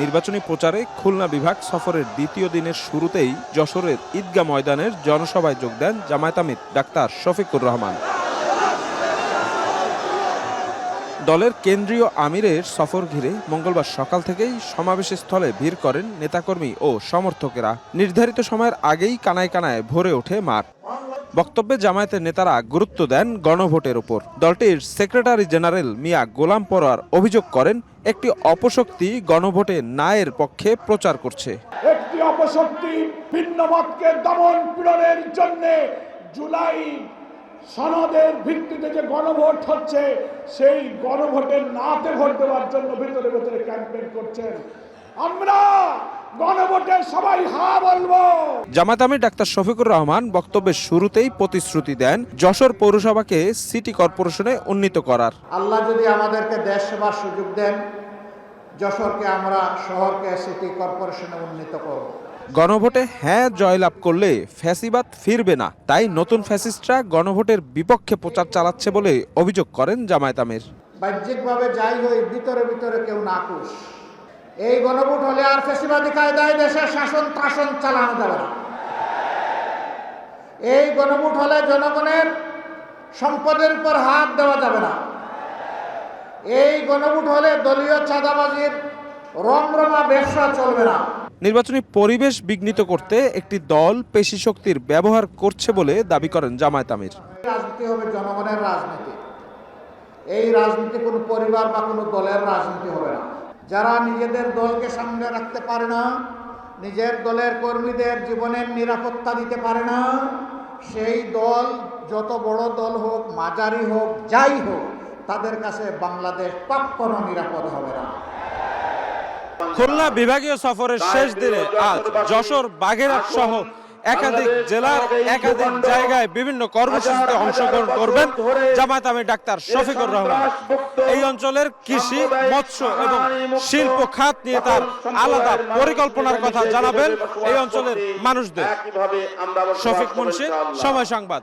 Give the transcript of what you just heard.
নির্বাচনী প্রচারে খুলনা বিভাগ সফরের দ্বিতীয় দিনের শুরুতেই যশোরের ঈদগাহ ময়দানের জনসভায় যোগ দেন জামায়াত আমির ডাক্তার শফিকুর রহমান। দলের কেন্দ্রীয় আমিরের সফর ঘিরে মঙ্গলবার সকাল থেকেই সমাবেশস্থলে ভিড় করেন নেতাকর্মী ও সমর্থকেরা। নির্ধারিত সময়ের আগেই কানায় কানায় ভরে ওঠে মাঠ। বক্তব্যে জামায়াতের নেতারা গুরুত্ব দেন গণভোটের উপর। দলটির সেক্রেটারি জেনারেল মিয়া গোলাম পরোয়ার অভিযোগ করেন, একটি অপশক্তি গণভোটে নায়ের পক্ষে প্রচার করছে। একটি অপশক্তি ভিন্ন মতকে দমন পীড়নের জন্য জুলাই সনদের ভিত্তিতে যে গণভোট হচ্ছে, সেই গণভোটের নাতে ভোট দেওয়ার জন্য ভিতরে ভিতরে ক্যাম্পেইন করছেন। আমরা গণভোটে সবাই হ্যাঁ বলবো। জামায়াত আমির ডাক্তার শফিকুর রহমান বক্তব্যের শুরুতেই প্রতিশ্রুতি দেন যশোর পৌরসভাকে সিটি কর্পোরেশনে উন্নীত করার। আল্লাহ যদি আমাদেরকে দেশ সেবার সুযোগ দেন, যশোরকে আমরা শহরকে সিটি কর্পোরেশনে উন্নীত করব। গণভোটে হ্যাঁ জয়লাভ করলে ফ্যাসিবাদ ফিরবে না, তাই নতুন ফ্যাসিস্টরা গণভোটের বিপক্ষে প্রচার চালাচ্ছে বলে অভিযোগ করেন জামায়াত আমির। বাহ্যিকভাবে যাই হই, ভিতরে ভিতরে কেউ নাকুশ। এই গণভোট হলে আর ফ্যাসিবাদী কায়দায় দেশের শাসন শাসন চালানো যাবে না। এই গণভোট হলে জনগণের সম্পদের উপর হাত দেওয়া যাবে না। এই গণভোট হলে দলীয় চাঁদাবাজির রমরমা ব্যবসা চলবে না। নির্বাচনী পরিবেশ বিঘ্নিত করতে একটি দল পেশি শক্তির ব্যবহার করছে বলে দাবি করেন জামায়াত আমির। রাজনীতি হবে জনগণের রাজনীতি। এই রাজনীতি কোনো পরিবার বা কোনো দলের রাজনীতি হবে না। যারা নিজেদের দলকে সামনে রাখতে পারে না, নিজের দলের কর্মীদের জীবনের নিরাপত্তা দিতে পারে না, সেই দল যত বড় দল হোক, মাঝারি হোক, যাই হোক, তাদের কাছে বাংলাদেশ কখনো নিরাপদ হবে না। খুলনা বিভাগীয় সফরের শেষ দিনে আজ যশোর, বাগেরহাট সহ একাধিক জেলার একাধিক জায়গায় বিভিন্ন কর্মসূচিতে অংশগ্রহণ করবেন জামায়াত আমির ডাক্তার শফিকুর রহমান। এই অঞ্চলের কৃষি, মৎস্য এবং শিল্প খাত নিয়ে তার আলাদা পরিকল্পনার কথা জানাবেন এই অঞ্চলের মানুষদের। শফিক মুন্সি, সময় সংবাদ।